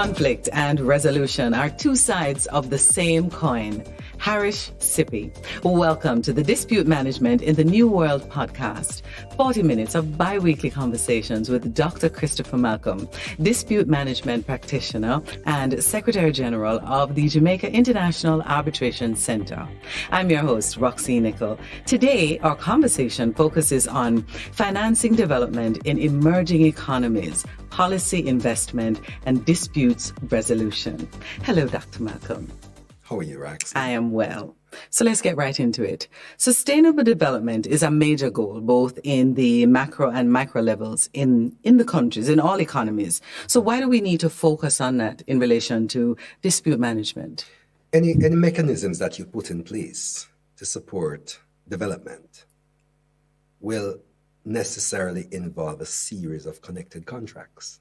Conflict and resolution are two sides of the same coin. Harish Sippy. Welcome to the Dispute Management in the New World podcast. 40 minutes of bi-weekly conversations with Dr. Christopher Malcolm, dispute management practitioner and Secretary General of the Jamaica International Arbitration Center. I'm your host, Roxene Nickle. Today, our conversation focuses on financing development in emerging economies, policy investment, and disputes resolution. Hello, Dr. Malcolm. How are you, Roxene? I am well. So let's get right into it. Sustainable development is a major goal, both in the macro and micro levels in the countries, in all economies. So why do we need to focus on that in relation to dispute management? Any mechanisms that you put in place to support development will necessarily involve a series of connected contracts.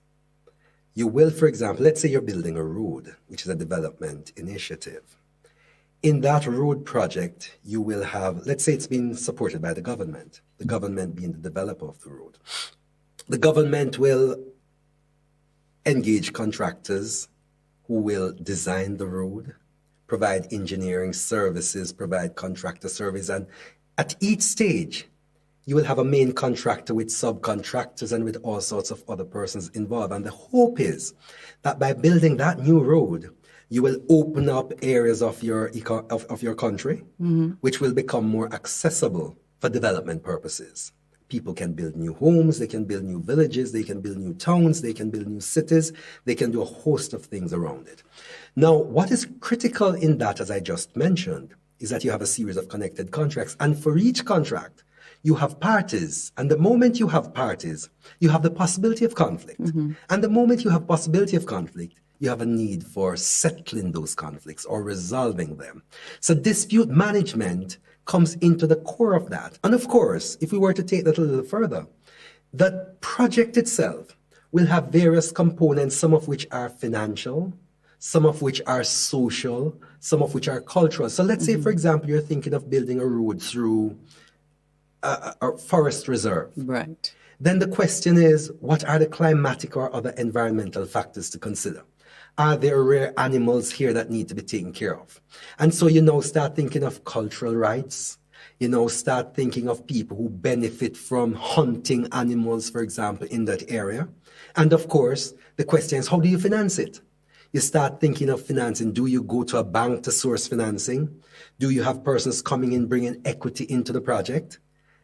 You will, for example, let's say you're building a road, which is a development initiative. In that road project, you will have, let's say it's being supported by the government being the developer of the road. The government will engage contractors who will design the road, provide engineering services, provide contractor service, and at each stage, you will have a main contractor with subcontractors and with all sorts of other persons involved. And the hope is that by building that new road, you will open up areas of your country, which will become more accessible for development purposes. People can build new homes, they can build new villages, they can build new towns, they can build new cities, they can do a host of things around it. Now, what is critical in that, as I just mentioned, is that you have a series of connected contracts. And for each contract, you have parties. And the moment you have parties, you have the possibility of conflict. And the moment you have possibility of conflict, you have a need for settling those conflicts or resolving them. So dispute management comes into the core of that. And of course, if we were to take that a little further, the project itself will have various components, some of which are financial, some of which are social, some of which are cultural. So let's say, for example, you're thinking of building a road through a forest reserve. Right. Then the question is, what are the climatic or other environmental factors to consider? Are there rare animals here that need to be taken care of? And so you now start thinking of cultural rights. You now start thinking of people who benefit from hunting animals, for example, in that area. And of course, the question is, how do you finance it? You start thinking of financing. Do you go to a bank to source financing? Do you have persons coming in, bringing equity into the project?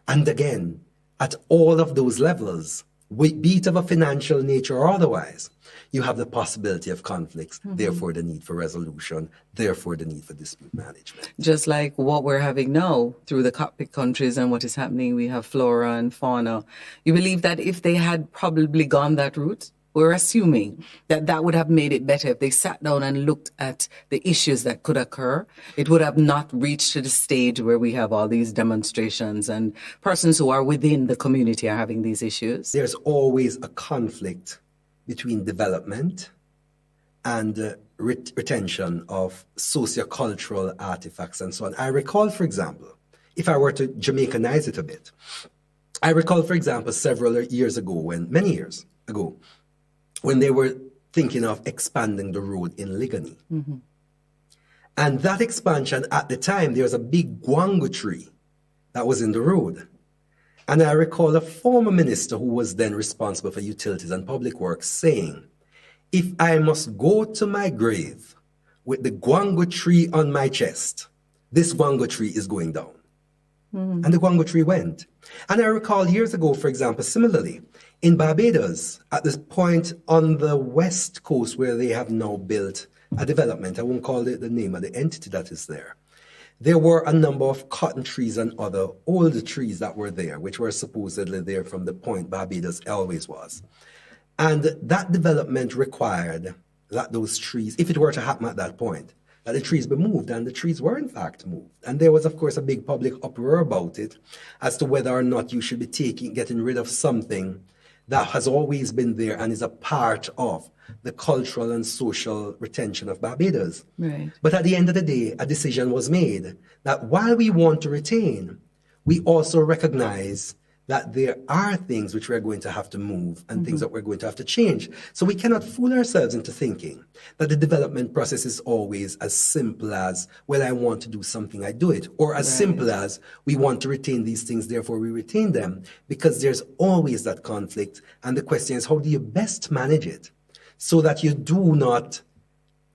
And again, at all of those levels, be it of a financial nature or otherwise, you have the possibility of conflicts, therefore the need for resolution, therefore the need for dispute management. Just like what we're having now through the cockpit countries and what is happening, we have flora and fauna. You believe that if they had probably gone that route, we're assuming that that would have made it better if they sat down and looked at the issues that could occur. It would have not reached to the stage where we have all these demonstrations and persons who are within the community are having these issues. There's always a conflict between development and retention of sociocultural artifacts and so on. I recall, for example, if I were to Jamaicanize it a bit, I recall, for example, several years ago, many years ago, when they were thinking of expanding the road in Ligani. And that expansion, at the time, there was a big guango tree that was in the road. And I recall a former minister who was then responsible for utilities and public works saying, if I must go to my grave with the guango tree on my chest, this guango tree is going down. And the guango tree went. And I recall years ago, for example, similarly, in Barbados, at this point on the west coast where they have now built a development, I won't call it the name of the entity that is there, there were a number of cotton trees and other older trees that were there, which were supposedly there from the point Barbados always was. And that development required that those trees, if it were to happen at that point, that the trees be moved, and the trees were in fact moved. And there was, of course, a big public uproar about it as to whether or not you should be getting rid of something that has always been there and is a part of the cultural and social retention of Barbados. Right. But at the end of the day, a decision was made that while we want to retain, we also recognize that there are things which we're going to have to move and things that we're going to have to change. So we cannot fool ourselves into thinking that the development process is always as simple as, well, I want to do something, I do it, or as simple as, we want to retain these things, therefore we retain them, because there's always that conflict. And the question is, how do you best manage it so that you do not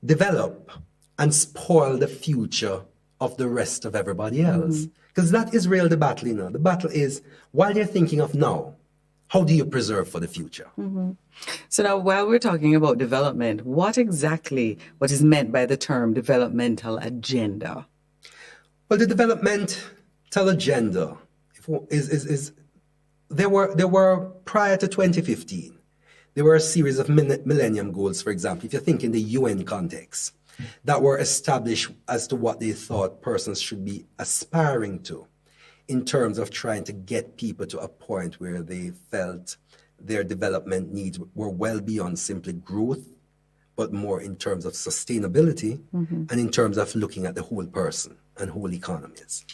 develop and spoil the future of the rest of everybody else? Because that is really the battle, you know. The battle is, while you're thinking of now, how do you preserve for the future? So now, while we're talking about development, what is meant by the term developmental agenda? Well, the developmental agenda is there were prior to 2015, there were a series of millennium goals, for example, if you think in the UN context, that were established as to what they thought persons should be aspiring to in terms of trying to get people to a point where they felt their development needs were well beyond simply growth, but more in terms of sustainability and in terms of looking at the whole person and whole economies.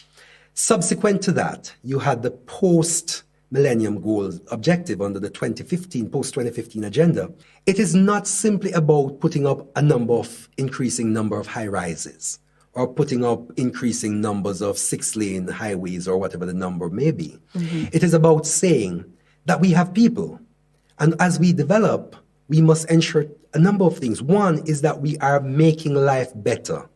Subsequent to that, you had the post-millennium goals objective under the post-2015 agenda. It is not simply about putting up increasing number of high rises or putting up increasing numbers of 6-lane highways or whatever the number may be. It is about saying that we have people, and as we develop, we must ensure a number of things. One is that we are making life better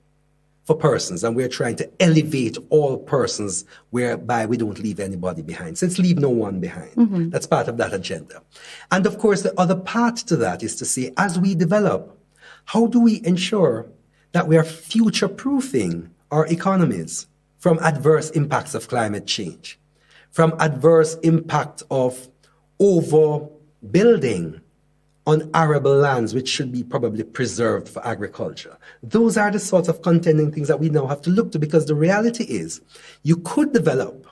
for persons, and we're trying to elevate all persons whereby we don't leave anybody behind. So let's leave no one behind. That's part of that agenda. And of course, the other part to that is to say, as we develop, how do we ensure that we are future-proofing our economies from adverse impacts of climate change, from adverse impact of overbuilding on arable lands, which should be probably preserved for agriculture. Those are the sorts of contending things that we now have to look to, because the reality is you could develop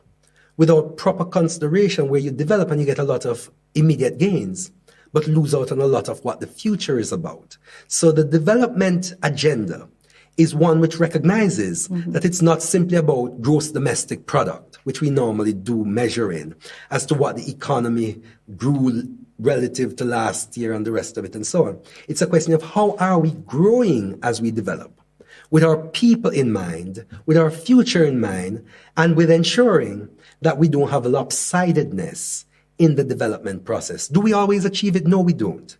without proper consideration, where you develop and you get a lot of immediate gains, but lose out on a lot of what the future is about. So the development agenda is one which recognizes that it's not simply about gross domestic product, which we normally do measure in, as to what the economy grew relative to last year and the rest of it and so on. It's a question of how are we growing as we develop, with our people in mind, with our future in mind, and with ensuring that we don't have lopsidedness in the development process. Do we always achieve it? No, we don't.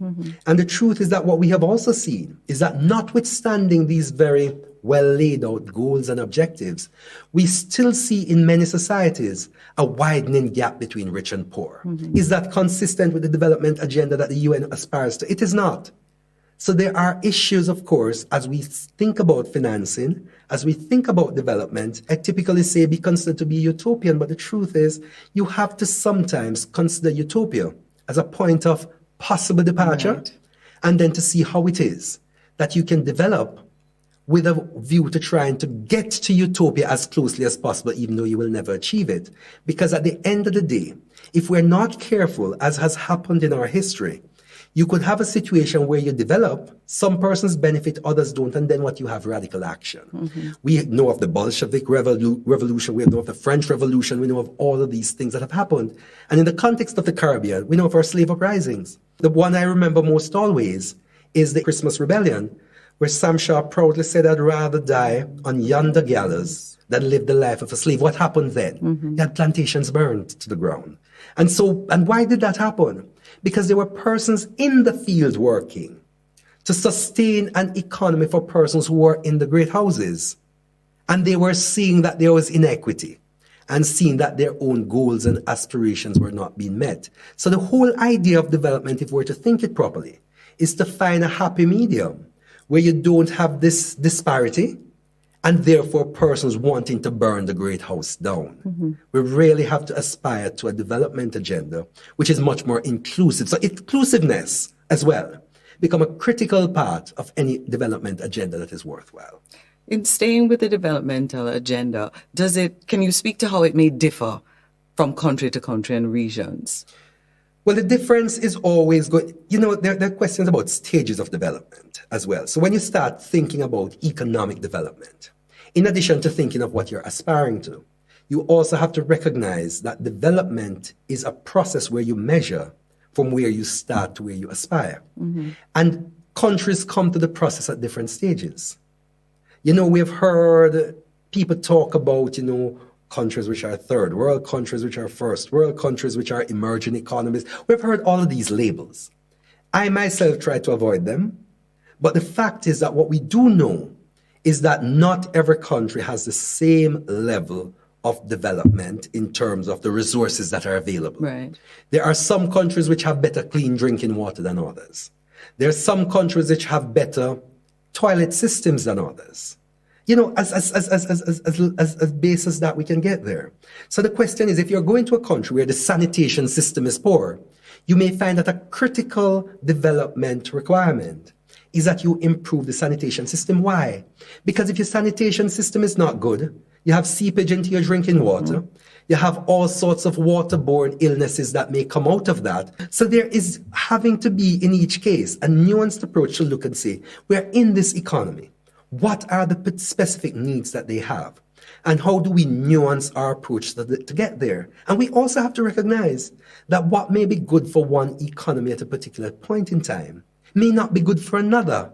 And the truth is that what we have also seen is that notwithstanding these very well laid out goals and objectives, we still see in many societies a widening gap between rich and poor. Is that consistent with the development agenda that the UN aspires to? It is not. So there are issues, of course, as we think about financing, as we think about development. I typically say be considered to be utopian, but the truth is you have to sometimes consider utopia as a point of possible departure, and then to see how it is that you can develop with a view to trying to get to utopia as closely as possible, even though you will never achieve it. Because at the end of the day, if we're not careful, as has happened in our history, you could have a situation where you develop, some persons benefit, others don't, and then what you have, radical action. We know of the Bolshevik revolution, we know of the French Revolution, we know of all of these things that have happened. And in the context of the Caribbean, we know of our slave uprisings. The one I remember most always is the Christmas Rebellion, where Sam Shaw proudly said, I'd rather die on yonder gallows than live the life of a slave. What happened then? You had plantations burned to the ground. And why did that happen? Because there were persons in the field working to sustain an economy for persons who were in the great houses. And they were seeing that there was inequity and seeing that their own goals and aspirations were not being met. So the whole idea of development, if we're to think it properly, is to find a happy medium where you don't have this disparity and therefore persons wanting to burn the great house down. We really have to aspire to a development agenda which is much more inclusive. So inclusiveness as well become a critical part of any development agenda that is worthwhile. In staying with the developmental agenda, can you speak to how it may differ from country to country and regions? Well, the difference is always going, there are questions about stages of development as well. So when you start thinking about economic development, in addition to thinking of what you're aspiring to, you also have to recognize that development is a process where you measure from where you start to where you aspire. And countries come to the process at different stages. We've heard people talk about, countries which are third world, countries which are first world, countries which are emerging economies. We've heard all of these labels. I myself try to avoid them. But the fact is that what we do know is that not every country has the same level of development in terms of the resources that are available. Right. There are some countries which have better clean drinking water than others. There are some countries which have better toilet systems than others. As basis that we can get there. So the question is, if you're going to a country where the sanitation system is poor, you may find that a critical development requirement is that you improve the sanitation system. Why? Because if your sanitation system is not good, you have seepage into your drinking water, you have all sorts of waterborne illnesses that may come out of that. So there is having to be, in each case, a nuanced approach to look and say, we're in this economy. What are the specific needs that they have? And how do we nuance our approach to get there? And we also have to recognize that what may be good for one economy at a particular point in time may not be good for another.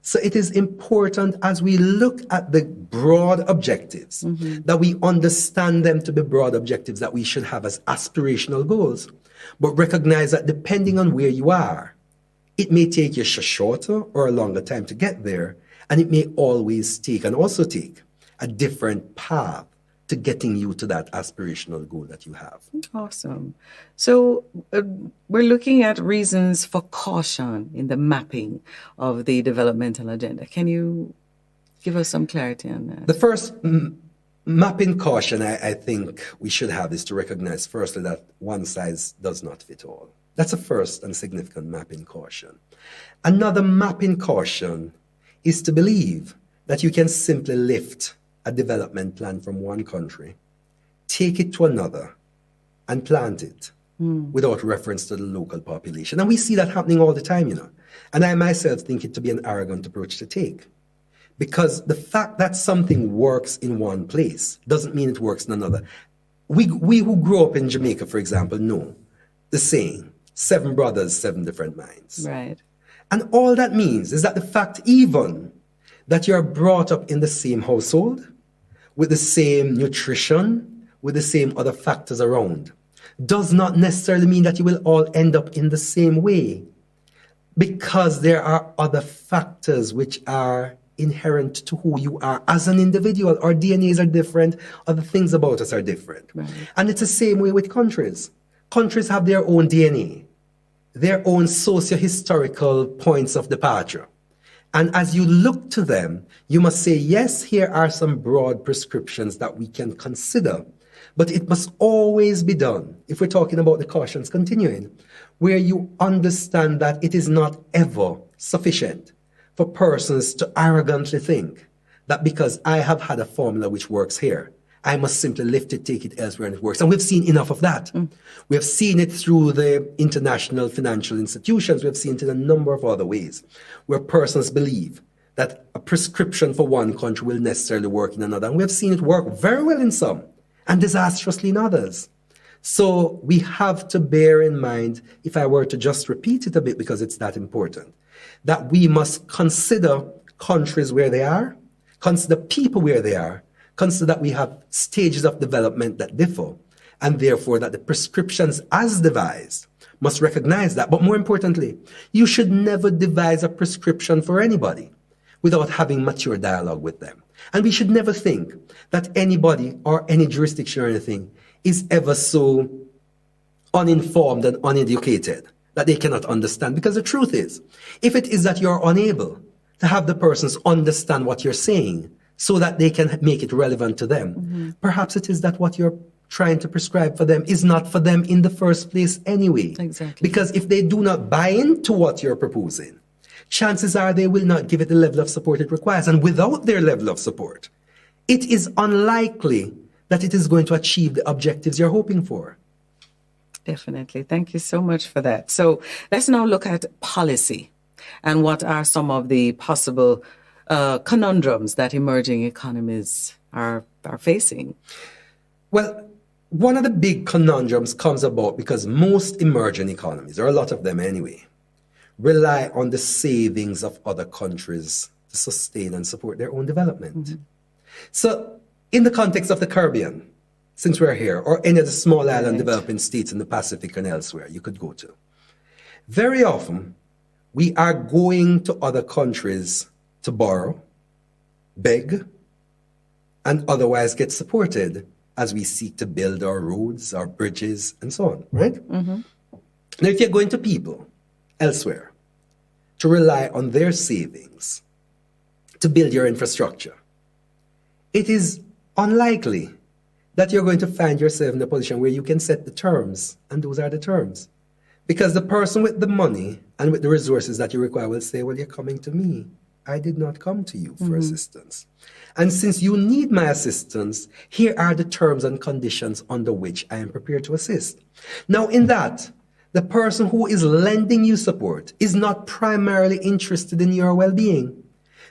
So it is important as we look at the broad objectives, that we understand them to be broad objectives that we should have as aspirational goals, but recognize that depending on where you are, it may take you a shorter or a longer time to get there, and it may always take and also take a different path to getting you to that aspirational goal that you have. Awesome. So we're looking at reasons for caution in the mapping of the developmental agenda. Can you give us some clarity on that? The first mapping caution I think we should have is to recognize firstly that one size does not fit all. That's a first and significant mapping caution. Another mapping caution is to believe that you can simply lift a development plan from one country, take it to another, and plant it without reference to the local population. And we see that happening all the time, And I myself think it to be an arrogant approach to take. Because the fact that something works in one place doesn't mean it works in another. We who grew up in Jamaica, for example, know the saying, 7 brothers, 7 different minds. Right. And all that means is that the fact even that you're brought up in the same household, with the same nutrition, with the same other factors around, does not necessarily mean that you will all end up in the same way. Because there are other factors which are inherent to who you are as an individual. Our DNAs are different, other things about us are different. Right. And it's the same way with countries. Countries have their own DNA, their own socio-historical points of departure. And as you look to them, you must say, yes, here are some broad prescriptions that we can consider, but it must always be done, if we're talking about the cautions continuing, where you understand that it is not ever sufficient for persons to arrogantly think that because I have had a formula which works here, I must simply lift it, take it elsewhere, and it works. And we've seen enough of that. We have seen it through the international financial institutions. We have seen it in a number of other ways where persons believe that a prescription for one country will necessarily work in another. And we have seen it work very well in some and disastrously in others. So we have to bear in mind, if I were to just repeat it a bit because it's that important, that we must consider countries where they are, consider people where they are, consider that we have stages of development that differ, and therefore that the prescriptions as devised must recognize that. But more importantly, you should never devise a prescription for anybody without having mature dialogue with them. And we should never think that anybody or any jurisdiction or anything is ever so uninformed and uneducated that they cannot understand. Because the truth is, if it is that you're unable to have the persons understand what you're saying so that they can make it relevant to them, perhaps it is that what you're trying to prescribe for them is not for them in the first place anyway. Exactly. Because if they do not buy into what you're proposing, chances are they will not give it the level of support it requires. And without their level of support, it is unlikely that it is going to achieve the objectives you're hoping for. Definitely. Thank you so much for that. So let's now look at policy and what are some of the possible conundrums that emerging economies are facing. Well, one of the big conundrums comes about because most emerging economies, or a lot of them anyway, rely on the savings of other countries to sustain and support their own development. So in the context of the Caribbean, since we're here, or any of the small island developing states in the Pacific and elsewhere you could go to, very often we are going to other countries to borrow, beg, and otherwise get supported as we seek to build our roads, our bridges, and so on, right? Now, if you're going to people elsewhere to rely on their savings to build your infrastructure, it is unlikely that you're going to find yourself in a position where you can set the terms, and those are the terms. Because the person with the money and with the resources that you require will say, well, you're coming to me. I did not come to you for assistance. And since you need my assistance, here are the terms and conditions under which I am prepared to assist. Now, in that, the person who is lending you support is not primarily interested in your well-being.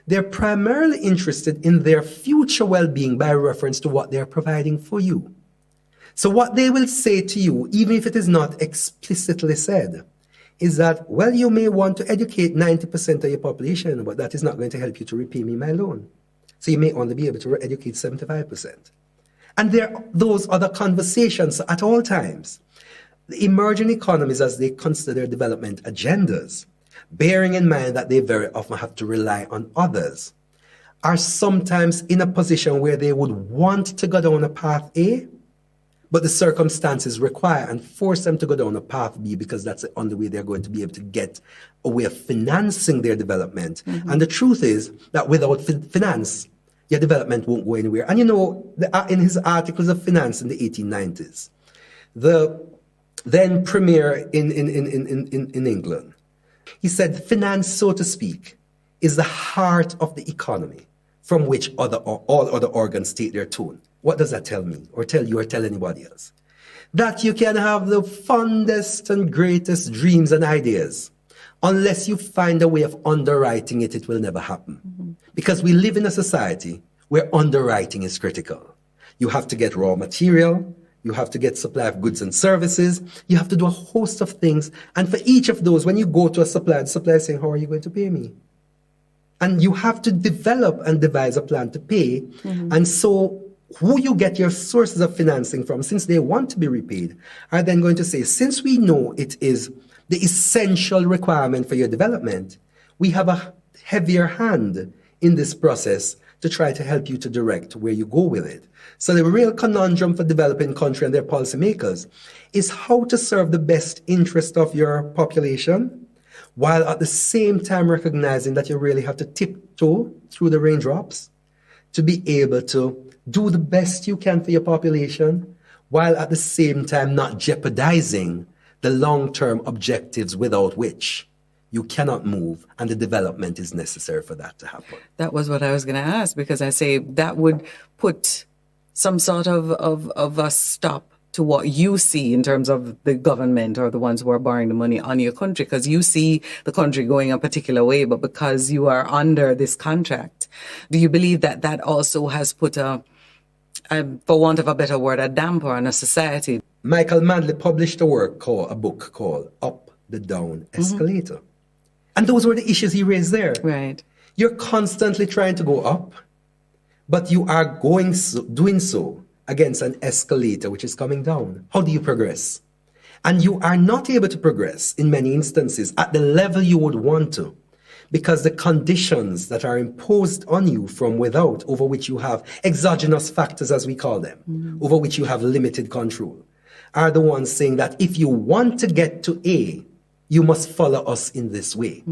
They're primarily interested in their future well-being by reference to what they're providing for you. So what they will say to you, even if it is not explicitly said, is that, well, you may want to educate 90% of your population, but that is not going to help you to repay me my loan. So you may only be able to educate 75%. And there are those other conversations at all times. The emerging economies, as they consider their development agendas, bearing in mind that they very often have to rely on others, are sometimes in a position where they would want to go down a path A, but the circumstances require and force them to go down a path B because that's the only way they're going to be able to get a way of financing their development. And the truth is that without finance, your development won't go anywhere. And you know, in his articles of finance in the 1890s, the then premier in England, he said, finance, so to speak, is the heart of the economy from which all other organs take their tone. What does that tell me, or tell you, or tell anybody else? That you can have the fondest and greatest dreams and ideas. Unless you find a way of underwriting it, it will never happen. Because we live in a society where underwriting is critical. You have to get raw material, you have to get supply of goods and services, you have to do a host of things. And for each of those, when you go to a supplier, the supplier is saying, how are you going to pay me? And you have to develop and devise a plan to pay. And so who you get your sources of financing from, since they want to be repaid, are then going to say, since we know it is the essential requirement for your development, we have a heavier hand in this process to try to help you to direct where you go with it. So the real conundrum for developing country and their policymakers is how to serve the best interest of your population, while at the same time recognizing that you really have to tiptoe through the raindrops to be able to do the best you can for your population, while at the same time not jeopardizing the long-term objectives without which you cannot move, and the development is necessary for that to happen. That was what I was going to ask, because I say that would put some sort of a stop to what you see in terms of the government or the ones who are borrowing the money on your country, because you see the country going a particular way, but because you are under this contract, do you believe that that also has put for want of a better word, a damper on a society? Michael Manley published a book called Up the Down Escalator. And those were the issues he raised there. Right. You're constantly trying to go up, but you are doing so against an escalator which is coming down. How do you progress? And you are not able to progress in many instances at the level you would want to, because the conditions that are imposed on you from without, over which you have exogenous factors, as we call them, over which you have limited control, are the ones saying that if you want to get to A, you must follow us in this way.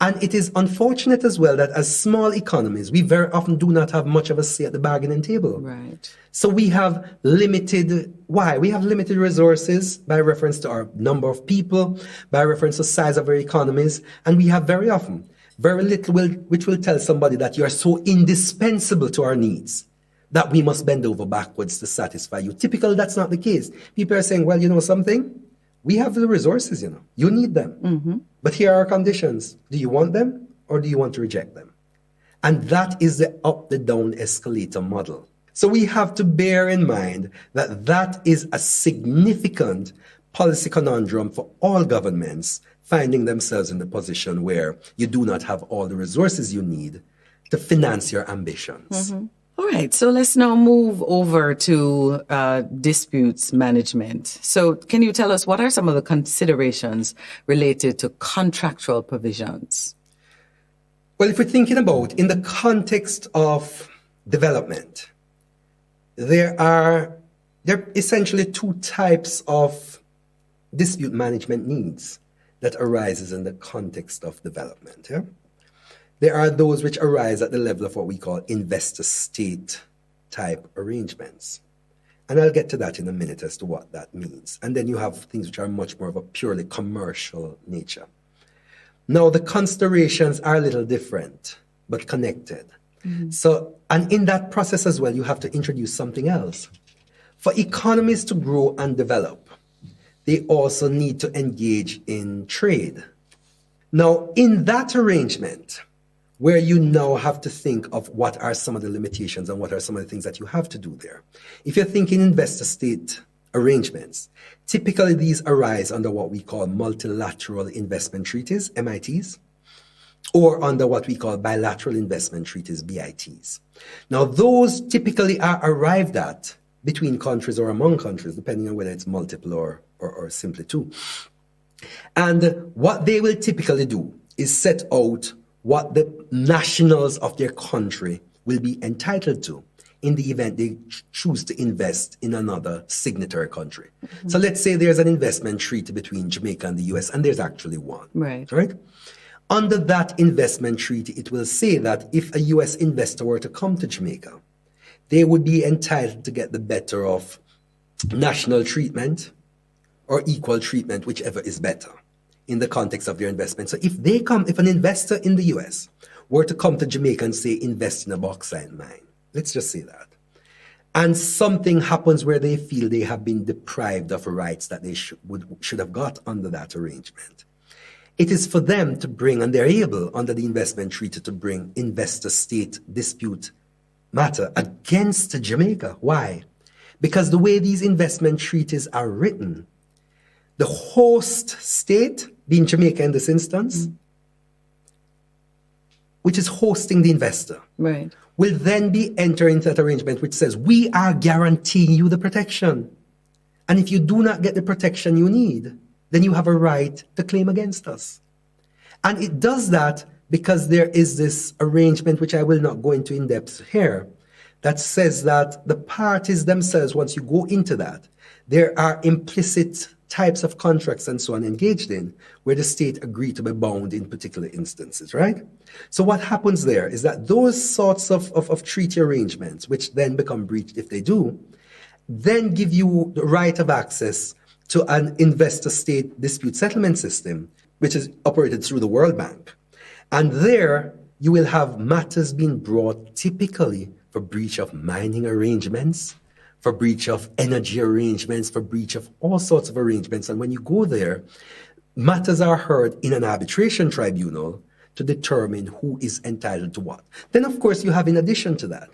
And it is unfortunate as well that as small economies, we very often do not have much of a say at the bargaining table. Right. So we have limited, why? We have limited resources by reference to our number of people, by reference to size of our economies, and we have very often very little which will tell somebody that you are so indispensable to our needs that we must bend over backwards to satisfy you. Typically, that's not the case. People are saying, well, you know something? We have the resources, you know. You need them. But here are our conditions. Do you want them or do you want to reject them? And that is the up-the-down escalator model. So we have to bear in mind that that is a significant policy conundrum for all governments finding themselves in the position where you do not have all the resources you need to finance your ambitions. Mm-hmm. All right, so let's now move over to disputes management. So can you tell us what are some of the considerations related to contractual provisions? Well, if we're thinking about in the context of development, there are essentially two types of dispute management needs that arises in the context of development. Yeah? There are those which arise at the level of what we call investor-state type arrangements. And I'll get to that in a minute as to what that means. And then you have things which are much more of a purely commercial nature. Now, the considerations are a little different, but connected. Mm-hmm. So, and in that process as well, you have to introduce something else. For economies to grow and develop, they also need to engage in trade. Now, in that arrangement, where you now have to think of what are some of the limitations and what are some of the things that you have to do there. If you're thinking investor-state arrangements, typically these arise under what we call multilateral investment treaties, MITs, or under what we call bilateral investment treaties, BITs. Now, those typically are arrived at between countries or among countries, depending on whether it's multiple or simply two. And what they will typically do is set out what the nationals of their country will be entitled to in the event they choose to invest in another signatory country. Mm-hmm. So let's say there's an investment treaty between Jamaica and the US, and there's actually one. Right. Under that investment treaty, it will say that if a US investor were to come to Jamaica, they would be entitled to get the better of national treatment or equal treatment, whichever is better in the context of their investment. So if an investor in the US were to come to Jamaica and say, invest in a bauxite mine, let's just say that, and something happens where they feel they have been deprived of rights that they should have got under that arrangement, it is for them to bring, and they're able under the investment treaty to bring investor-state dispute matter against Jamaica. Why? Because the way these investment treaties are written, the host state, being Jamaica in this instance, which is hosting the investor, right, will then be entering into that arrangement which says, we are guaranteeing you the protection. And if you do not get the protection you need, then you have a right to claim against us. And it does that because there is this arrangement, which I will not go into in depth here, that says that the parties themselves, once you go into that, there are implicit types of contracts and so on engaged in where the state agreed to be bound in particular instances, right? So what happens there is that those sorts of treaty arrangements, which then become breached if they do, then give you the right of access to an investor-state dispute settlement system, which is operated through the World Bank. And there you will have matters being brought typically for breach of mining arrangements, for breach of energy arrangements, for breach of all sorts of arrangements. And when you go there, matters are heard in an arbitration tribunal to determine who is entitled to what. Then, of course, you have in addition to that,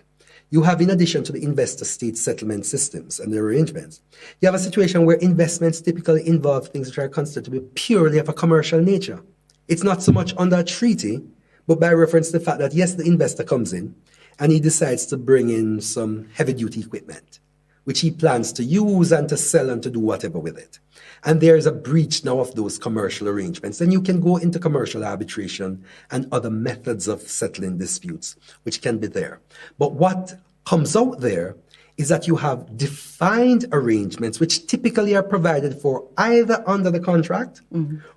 you have in addition to the investor-state settlement systems and their arrangements, you have a situation where investments typically involve things which are considered to be purely of a commercial nature. It's not so much under a treaty, but by reference to the fact that, yes, the investor comes in and he decides to bring in some heavy-duty equipment, which he plans to use and to sell and to do whatever with it. And there is a breach now of those commercial arrangements. Then you can go into commercial arbitration and other methods of settling disputes, which can be there. But what comes out there is that you have defined arrangements, which typically are provided for either under the contract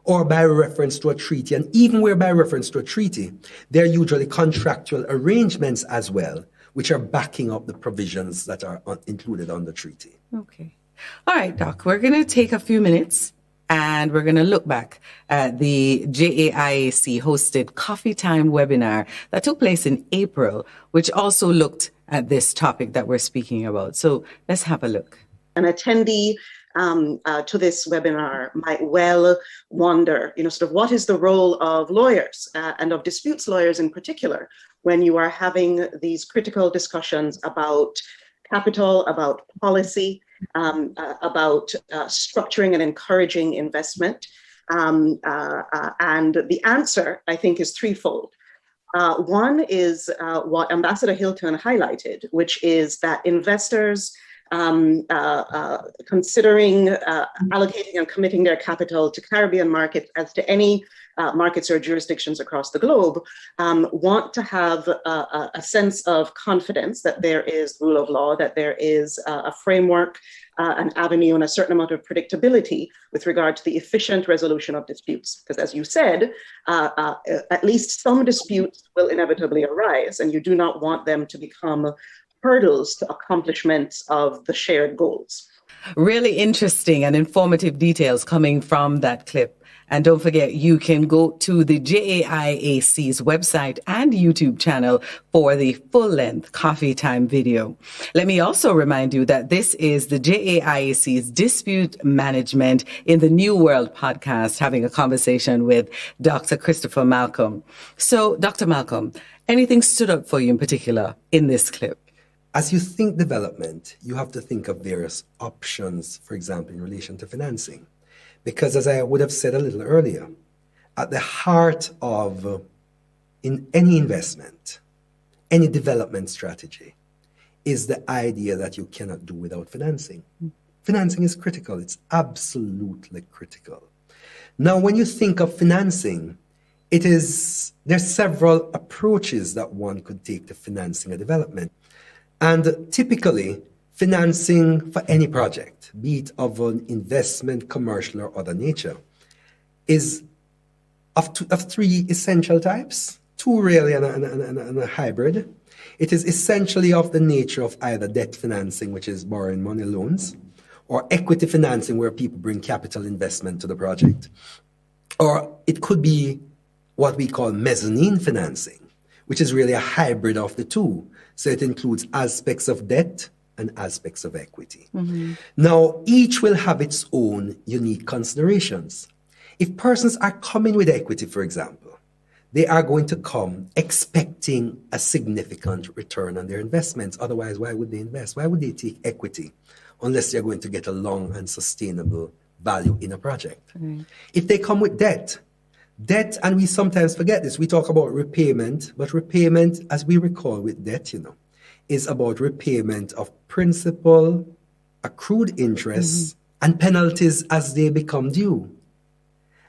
or by reference to a treaty. And even where by reference to a treaty, they're usually contractual arrangements as well, which are backing up the provisions that are included on the treaty. Okay. All right, Doc, we're going to take a few minutes and we're going to look back at the JAIAC hosted Coffee Time webinar that took place in April, which also looked at this topic that we're speaking about. So let's have a look. An attendee to this webinar might well wonder, sort of what is the role of lawyers and of disputes lawyers in particular when you are having these critical discussions about capital, about policy, about structuring and encouraging investment. And the answer, I think, is threefold. One is what Ambassador Hilton highlighted, which is that investors considering allocating and committing their capital to Caribbean markets, as to any markets or jurisdictions across the globe, want to have a sense of confidence that there is rule of law, that there is a framework, an avenue, and a certain amount of predictability with regard to the efficient resolution of disputes. Because as you said, at least some disputes will inevitably arise, and you do not want them to become hurdles to accomplishments of the shared goals. Really interesting and informative details coming from that clip. And don't forget, you can go to the JAIAC's website and YouTube channel for the full-length coffee time video. Let me also remind you that this is the JAIAC's Dispute Management in the New World podcast, having a conversation with Dr. Christopher Malcolm. So, Dr. Malcolm, anything stood up for you in particular in this clip? As you think development, you have to think of various options, for example, in relation to financing. Because as I would have said a little earlier, at the heart of in any investment, any development strategy, is the idea that you cannot do without financing. Financing is critical. It's absolutely critical. Now, when you think of financing, there's several approaches that one could take to financing a development. And typically, financing for any project, be it of an investment, commercial, or other nature, is of three essential types, two really and a hybrid. It is essentially of the nature of either debt financing, which is borrowing money, loans, or equity financing, where people bring capital investment to the project. Or it could be what we call mezzanine financing, which is really a hybrid of the two. So it includes aspects of debt and aspects of equity. Mm-hmm. Now, each will have its own unique considerations. If persons are coming with equity, for example, they are going to come expecting a significant return on their investments. Otherwise, why would they invest? Why would they take equity unless they're going to get a long and sustainable value in a project? Mm-hmm. If they come with debt, and we sometimes forget this, we talk about repayment, but repayment, as we recall with debt, is about repayment of principal, accrued interest, and penalties as they become due.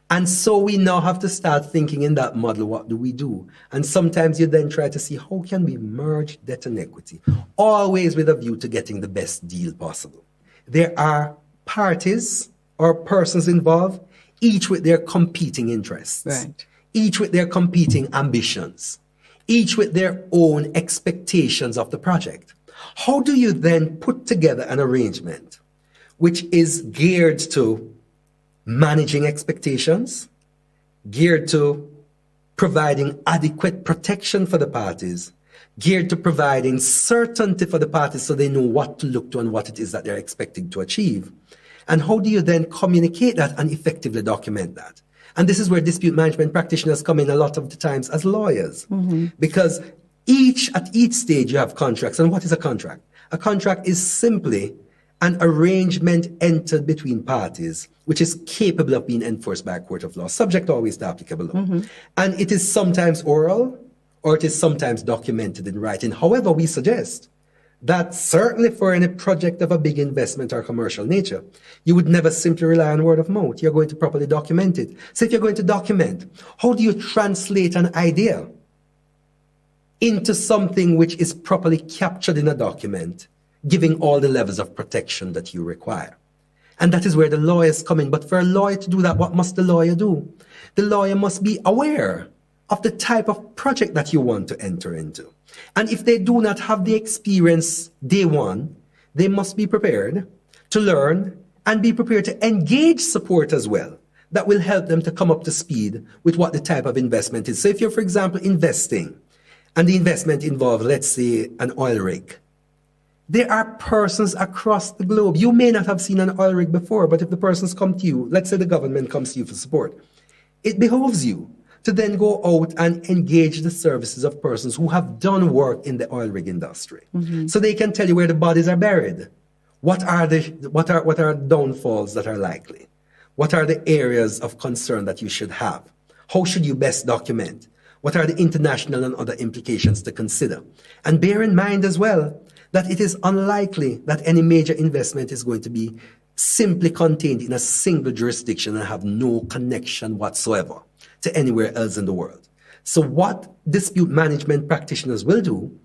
And so we now have to start thinking in that model, what do we do? And sometimes you then try to see, how can we merge debt and equity? Always with a view to getting the best deal possible. There are parties or persons involved, each with their competing interests, right, each with their competing ambitions, each with their own expectations of the project. How do you then put together an arrangement which is geared to managing expectations, geared to providing adequate protection for the parties, geared to providing certainty for the parties so they know what to look to and what it is that they're expecting to achieve? And how do you then communicate that and effectively document that? And this is where dispute management practitioners come in a lot of the times as lawyers. Mm-hmm. Because at each stage you have contracts. And what is a contract? A contract is simply an arrangement entered between parties, which is capable of being enforced by a court of law, subject always to applicable law. Mm-hmm. And it is sometimes oral, or it is sometimes documented in writing. However, we suggest that certainly for any project of a big investment or commercial nature, you would never simply rely on word of mouth. You're going to properly document it. So if you're going to document, how do you translate an idea into something which is properly captured in a document, giving all the levels of protection that you require? And that is where the lawyers come in. But for a lawyer to do that, what must the lawyer do? The lawyer must be aware of the type of project that you want to enter into. And if they do not have the experience day one, they must be prepared to learn and be prepared to engage support as well that will help them to come up to speed with what the type of investment is. So if you're, for example, investing and the investment involves, let's say, an oil rig, there are persons across the globe. You may not have seen an oil rig before, but if the persons come to you, let's say the government comes to you for support, it behoves you to then go out and engage the services of persons who have done work in the oil rig industry. So they can tell you where the bodies are buried. What are downfalls that are likely? What are the areas of concern that you should have? How should you best document? What are the international and other implications to consider? And bear in mind as well that it is unlikely that any major investment is going to be simply contained in a single jurisdiction and have no connection whatsoever to anywhere else in the world. So what dispute management practitioners will do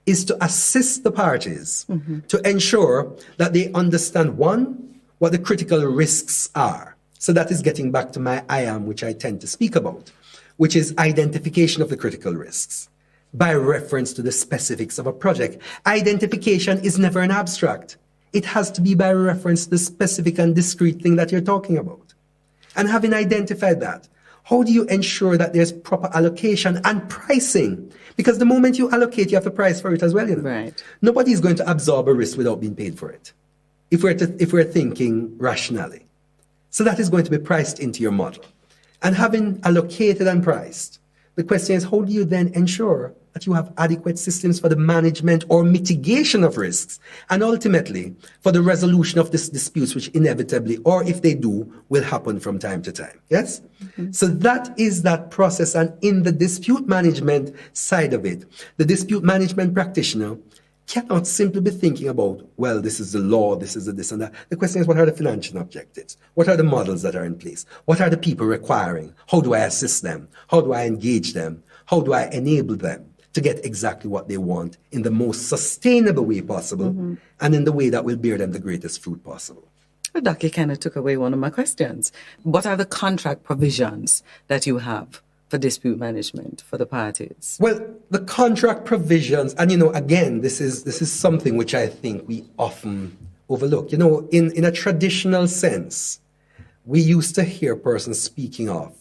is to assist the parties to ensure that they understand, one, what the critical risks are. So that is getting back to my IAM, which I tend to speak about, which is identification of the critical risks by reference to the specifics of a project. Identification is never an abstract. It has to be by reference to the specific and discrete thing that you're talking about. And having identified that, how do you ensure that there's proper allocation and pricing? Because the moment you allocate, you have to price for it as well. You know? Right. Nobody's going to absorb a risk without being paid for it, if we're thinking rationally. So that is going to be priced into your model. And having allocated and priced, the question is, how do you then ensure that you have adequate systems for the management or mitigation of risks, and ultimately for the resolution of these disputes, which inevitably, or if they do, will happen from time to time? Yes? So that is that process. And in the dispute management side of it, the dispute management practitioner cannot simply be thinking about, well, this is the law, this is the this and that. The question is, what are the financial objectives? What are the models that are in place? What are the people requiring? How do I assist them? How do I engage them? How do I enable them to get exactly what they want in the most sustainable way possible and in the way that will bear them the greatest fruit possible? Well, Doc, you kind of took away one of my questions. What are the contract provisions that you have for dispute management for the parties? Well, the contract provisions, and again, this is something which I think we often overlook. In a traditional sense, we used to hear persons speaking of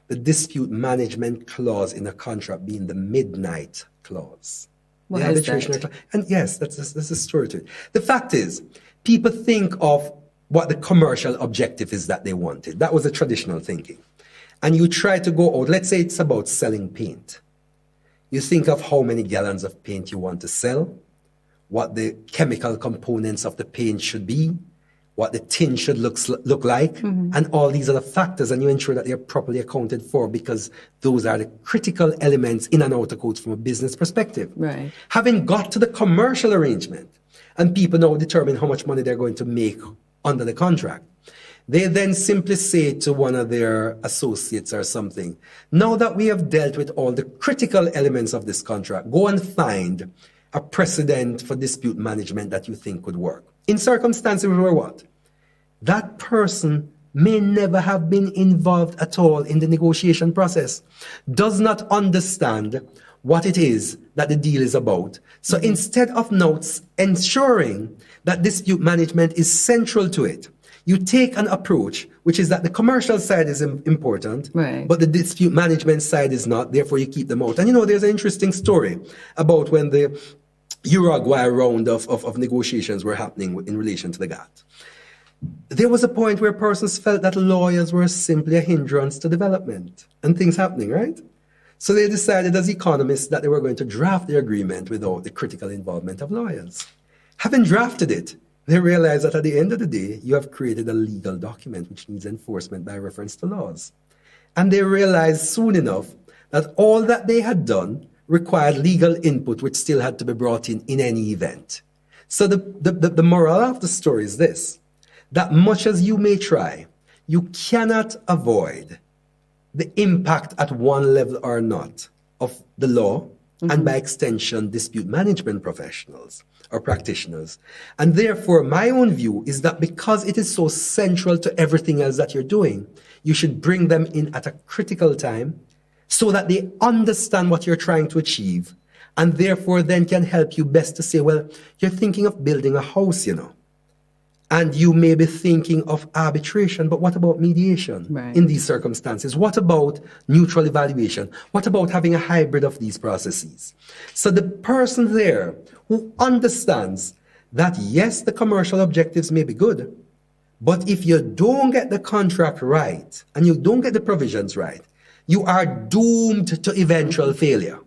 the dispute management clause in a contract being the midnight clause. What the is arbitration that? clause. And yes, that's a story to it. The fact is, people think of what the commercial objective is that they wanted. That was the traditional thinking. And you try to go out, let's say it's about selling paint. You think of how many gallons of paint you want to sell, what the chemical components of the paint should be, what the tin should look like, and all these other factors, and you ensure that they're properly accounted for, because those are the critical elements in and out of quotes from a business perspective. Right. Having got to the commercial arrangement, and people now determine how much money they're going to make under the contract, they then simply say to one of their associates or something, now that we have dealt with all the critical elements of this contract, go and find a precedent for dispute management that you think could work. In circumstances where what? That person may never have been involved at all in the negotiation process, does not understand what it is that the deal is about. So instead of notes ensuring that dispute management is central to it, you take an approach which is that the commercial side is important, right, but the dispute management side is not, therefore you keep them out. And there's an interesting story about when the Uruguay round of negotiations were happening in relation to the GATT. There was a point where persons felt that lawyers were simply a hindrance to development and things happening, right? So they decided as economists that they were going to draft the agreement without the critical involvement of lawyers. Having drafted it, they realized that at the end of the day, you have created a legal document which needs enforcement by reference to laws. And they realized soon enough that all that they had done required legal input which still had to be brought in any event. So the moral of the story is this, that much as you may try, you cannot avoid the impact at one level or not of the law, and by extension, dispute management professionals or practitioners. And therefore, my own view is that because it is so central to everything else that you're doing, you should bring them in at a critical time so that they understand what you're trying to achieve, and therefore then can help you best to say, well, you're thinking of building a house, and you may be thinking of arbitration, but what about mediation in these circumstances? What about neutral evaluation? What about having a hybrid of these processes? So the person there who understands that, yes, the commercial objectives may be good, but if you don't get the contract right and you don't get the provisions right, you are doomed to eventual failure,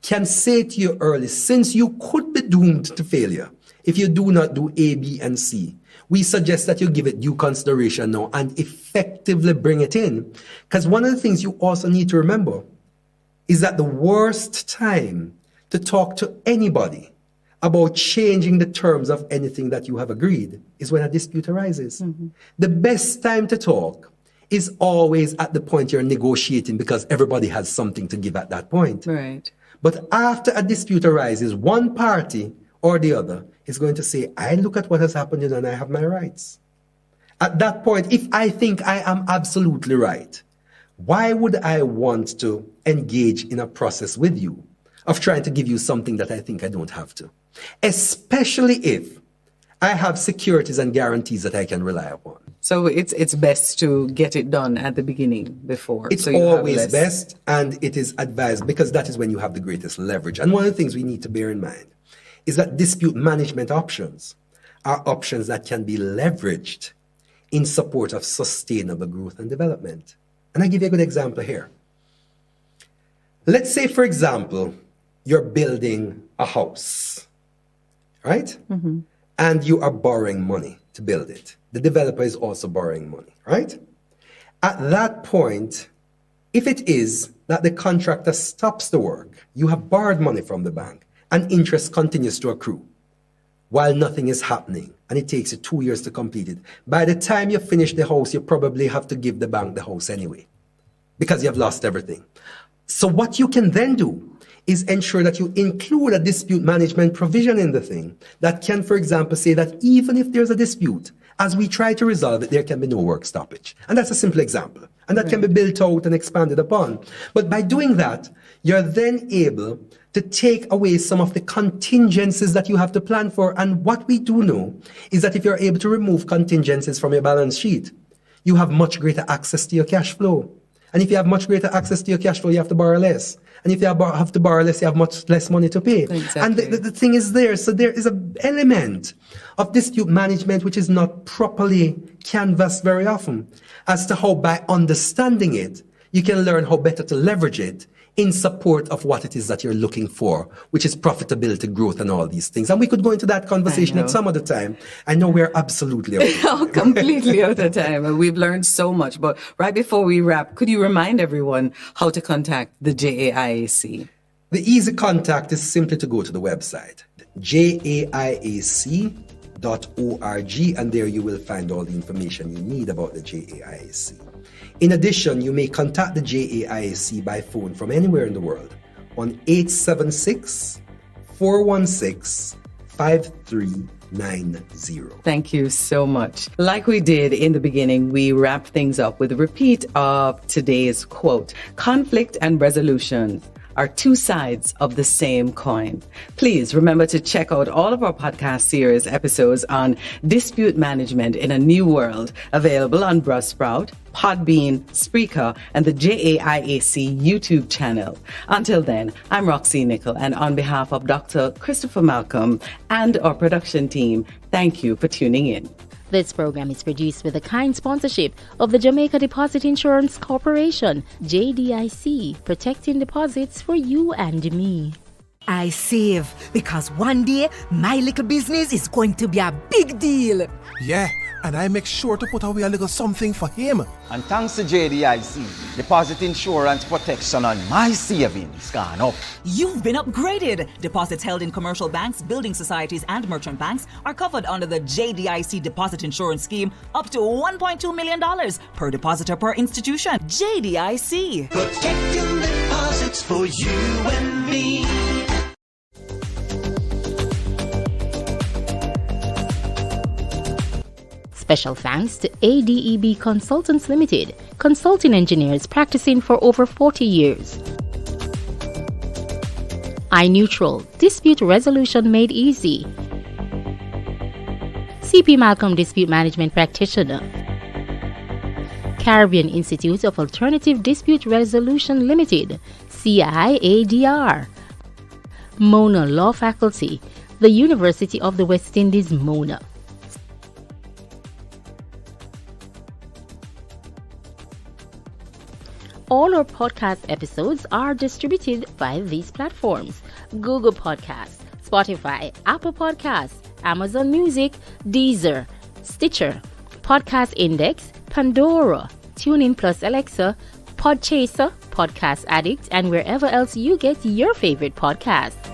can say to you early, since you could be doomed to failure if you do not do A, B, and C, we suggest that you give it due consideration now and effectively bring it in. Because one of the things you also need to remember is that the worst time to talk to anybody about changing the terms of anything that you have agreed is when a dispute arises. The best time to talk is always at the point you're negotiating, because everybody has something to give at that point. Right. But after a dispute arises, one party or the other is going to say, I look at what has happened and I have my rights. At that point, if I think I am absolutely right, why would I want to engage in a process with you of trying to give you something that I think I don't have to? Especially if I have securities and guarantees that I can rely upon. So it's best to get it done at the beginning before. It's so you always have less. best, and it is advised, because that is when you have the greatest leverage. And one of the things we need to bear in mind is that dispute management options are options that can be leveraged in support of sustainable growth and development. And I'll give you a good example here. Let's say, for example, you're building a house, right? And you are borrowing money to build it. The developer is also borrowing money, right? At that point, if it is that the contractor stops the work, you have borrowed money from the bank, and interest continues to accrue while nothing is happening, and it takes you 2 years to complete it. By the time you finish the house, you probably have to give the bank the house anyway, because you have lost everything. So what you can then do is ensure that you include a dispute management provision in the thing that can, for example, say that even if there's a dispute, as we try to resolve it, there can be no work stoppage. And that's a simple example. And that can be built out and expanded upon. But by doing that, you're then able to take away some of the contingencies that you have to plan for. And what we do know is that if you're able to remove contingencies from your balance sheet, you have much greater access to your cash flow. And if you have much greater access to your cash flow, you have to borrow less. And if you have to borrow less, you have much less money to pay. Exactly. And the thing is there. So there is an element of dispute management which is not properly canvassed very often as to how, by understanding it, you can learn how better to leverage it in support of what it is that you're looking for, which is profitability, growth, and all these things. And we could go into that conversation at some other time. I know we're absolutely out of time. Completely out of time. And we've learned so much. But right before we wrap, could you remind everyone how to contact the JAIAC? The easy contact is simply to go to the website, jaiac.org, and there you will find all the information you need about the JAIAC. In addition, you may contact the JAIAC by phone from anywhere in the world on 876-416-5390. Thank you so much. Like we did in the beginning, we wrap things up with a repeat of today's quote. Conflict and resolution are two sides of the same coin. Please remember to check out all of our podcast series episodes on dispute management in a new world, available on Buzzsprout, Podbean, Spreaker, and the JAIAC YouTube channel. Until then, I'm Roxene Nickle, and on behalf of Dr. Christopher Malcolm and our production team, thank you for tuning in. This program is produced with the kind sponsorship of the Jamaica Deposit Insurance Corporation, JDIC, protecting deposits for you and me. I save because one day my little business is going to be a big deal. Yeah, and I make sure to put away a little something for him. And thanks to JDIC, deposit insurance protection on my savings gone up. You've been upgraded. Deposits held in commercial banks, building societies, and merchant banks are covered under the JDIC deposit insurance scheme up to $1.2 million per depositor per institution. JDIC. Protecting deposits for you and me. Special thanks to ADEB Consultants Limited, consulting engineers practicing for over 40 years. iNeutral, dispute resolution made easy. CP Malcolm Dispute Management Practitioner. Caribbean Institute of Alternative Dispute Resolution Limited, CIADR. Mona Law Faculty, the University of the West Indies, Mona. All our podcast episodes are distributed by these platforms: Google Podcasts, Spotify, Apple Podcasts, Amazon Music, Deezer, Stitcher, Podcast Index, Pandora, TuneIn Plus Alexa, Podchaser, Podcast Addict, and wherever else you get your favorite podcasts.